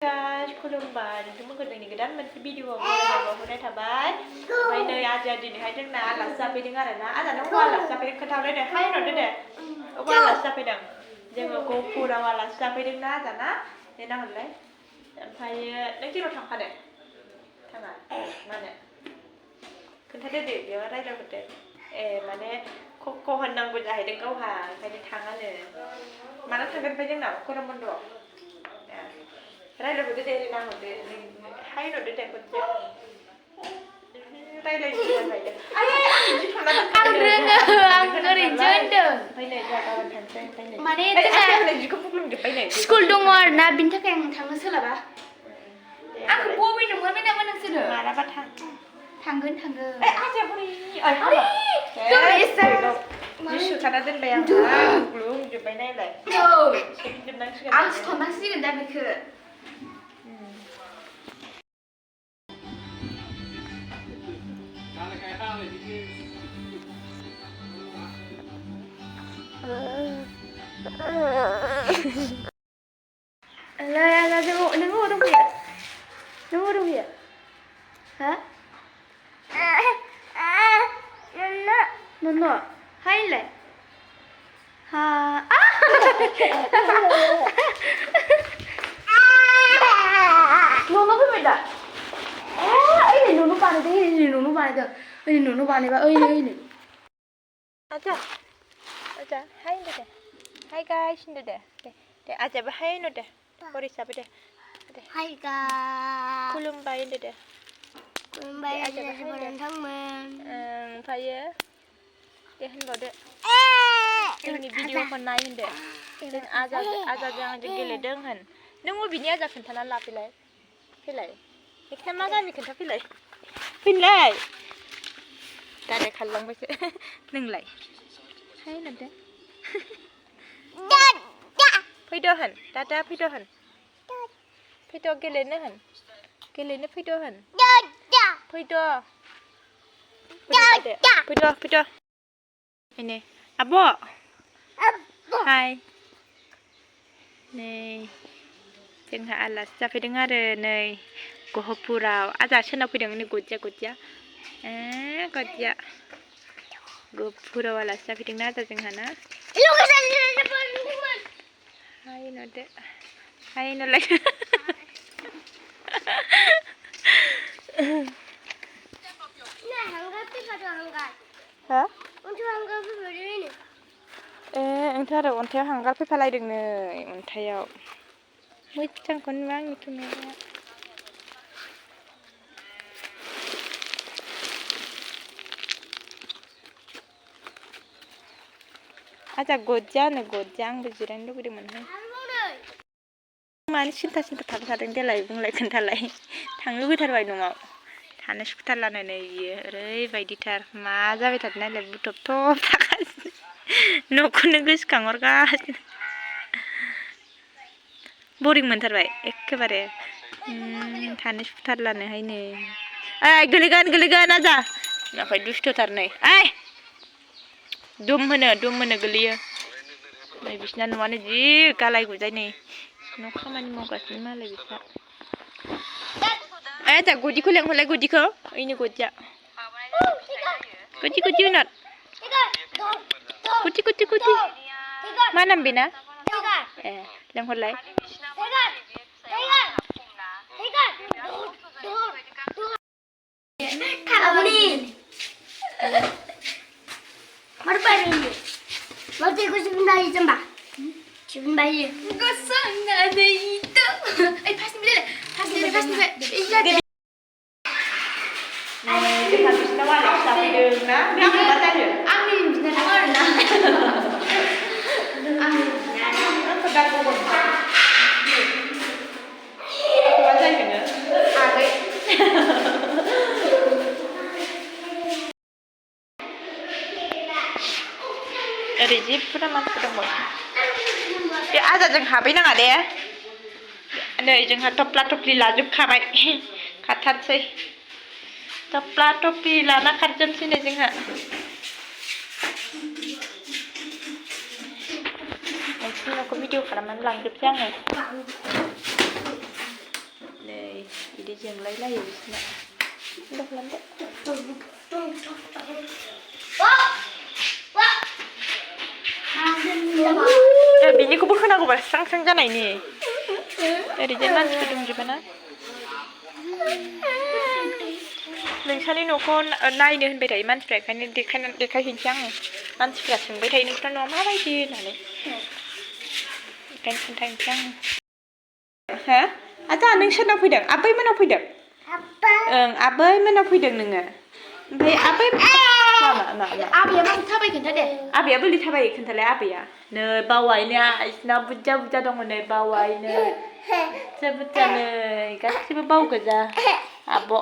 Guys, खुलुमबाय नोंथांमोनखौ जोंनि गोदान मोनसे भिडिअआव बरायनाय थाबाय ओमफ्राय नै आजाया दिनैहाय जोंना आलासि जाफैदों आरोना आजानो अबाव आलासि जाफैदों खोन्थाहरदो दे हाय होनहरदो दे अबाव आलासि जाफैदों जोङो गहपुराव आलासि जाफैदों ना आजाना देना हरलाय ओमफ्रायो नों जेराव थांखादों थाङा मानो खोन्थादो दे बेयाव रायज्लायहरदो माने खक' होननांगौ जाहैदों गावहा ओंखायनो थाङानो माला थांगोन ओमफ्राय जोंनाव गरम बन्द'आव रायज्लायहरदो दे नाहरदो हाय होनहरदो दे खनसे रायज्लायनो जाहैदों आं रोङो आं ओरैनोसो होनदों ओमफ्राय नै जोंहा गाबोन थांसै ओमफ्राय नै माने जोंहा जिखौ बुख्लुंजोब्बाय नै स्कुल दङ आरोना बिनि थाखाय आं थांनो सोलाबा आंखौ बबेनो मोनबाय नामा नोंसोरो मालाबा थांगोन आजाया जि सुखाना दोनबाय आं गुग्लुंजोब्बाय नायलाय सोमजोबनांसिगोन आं सुथ'नांसिगोन दा बेखौ नों अबाव दंफैयो हा न'न' हाय होनलाय हा न'न' फैबाय दा ओइ न'न' बानायदों ओइ न'न' बानायबा ओइनो आजा हाय होनदो दे हाय गाइस होनदो दे आजायाबो हाय होनो दे फरिसाबो दे हाय गाइस खुलुमबाय होनदो दे खुलुमबाय नोंथांमोन ओमफ्रायो दे होनबावदो जोंनि भिडिअखौ नाय होनदो जों आजाजों आंजों गेलेदों होन नों अबेनि आजा खोन्थानानै लाफैलाय फैलाय एखाय मा गामि खोन्थाफैलाय फैलाय दादाय खारलांबायसो नोंलाय हाय होनदो फैद' होन दादा फैद' होन फैद' गेलेनो होन गेलेनो फैद' होन फैद' एने आब' हाय नै जोंहा आलासि जाफैदों आरो नै गहपुराव आजा सोरनाव फैदों नै गजिया गहपुराव आलासि जाफैदोंना आजा जोंहाना हाय होनहरदो हाय होनहरलाय हा ओंथ' आरो अन्थाइयाव हांगार फैफालायदों नै अन्थाइयाव मोजांखौनो नुवा आंनि केमेराया आजा गजिया आंबो जिरायनो लुबैदोंमोनहाय मानो सिन्था थाबाय थादों देलाय बुंलाय खोन्थालाय थांनो लुबैथारबाय न'आव थानो सुखुथारलानो नै बियो ओरैबायदिथार मा जाबाय थादों नायलाय बुथबथब थागासिनो न'खौनो गोसोखांहरगासिनो बरिं मोनथारबाय एखेबारे थानो सुखुथारलानोहाय नै ओइ गोलैगोन आजा ओमफ्राय दुस्थ'थार नै ओइ दुम होनो गोलैयो नै बिसिना न'आनो जि गालाय गुजाय नै न' खामानि मावगासिनो मालाय बिस्रा आजा गुदिखौ लेंहरलाय गुदिखौ ओइनो गदिया गुदि होनहर गुदि मा नाम बेना ए लेंहरलाय Waktu aku sebenarnya jembah, sebenarnya. Gosong ada itu. Pas nih. Iya. Kita habis nawar sampai dengan, biar apa tadi? Amin, bisa nawar nah. Amin. Kan sedang ngomong. Apa baca ini? Ada. Dari jeepnya masuk ke dalam. Ya aja jangan habis nang ada ya. Ada jangan topla-topli laju kabai. Katar sih. Topla-topli lana karjan sini jangan. Ini aku video karena memang lanjut jangan. जोंलायलायो बिसोरना दखलांदो बिनिखौबो होनांगौबा स्रां स्रां जानायनि ओरैजाय मानसिफोर दंजोबोना नोंसानि न'खौ नायनो होनबाय थायो मानसिफ्रा ओंखायनो देखायहैनोसै आङो मानसिफ्रा सोंबाय थायो नोंस्रा न'आ माबायदि होननानै ओंखायनो खोन्थाहैनोसै आङो हो आदा नों सोरनाव फैदों आबै मोनाव फैदों ओं आबै मोनाव फैदों नोङो ओमफ्राय आबै आबैया माबोरै थाबायो खोन्थादे आबैया बोरै थाबायो खोन्थालाय आबैया नै बावायनो इसिना बुरजा बुरजा दङ नै बावायनो बुरजा बुरजा नै गासिबो बाव गोजा आब'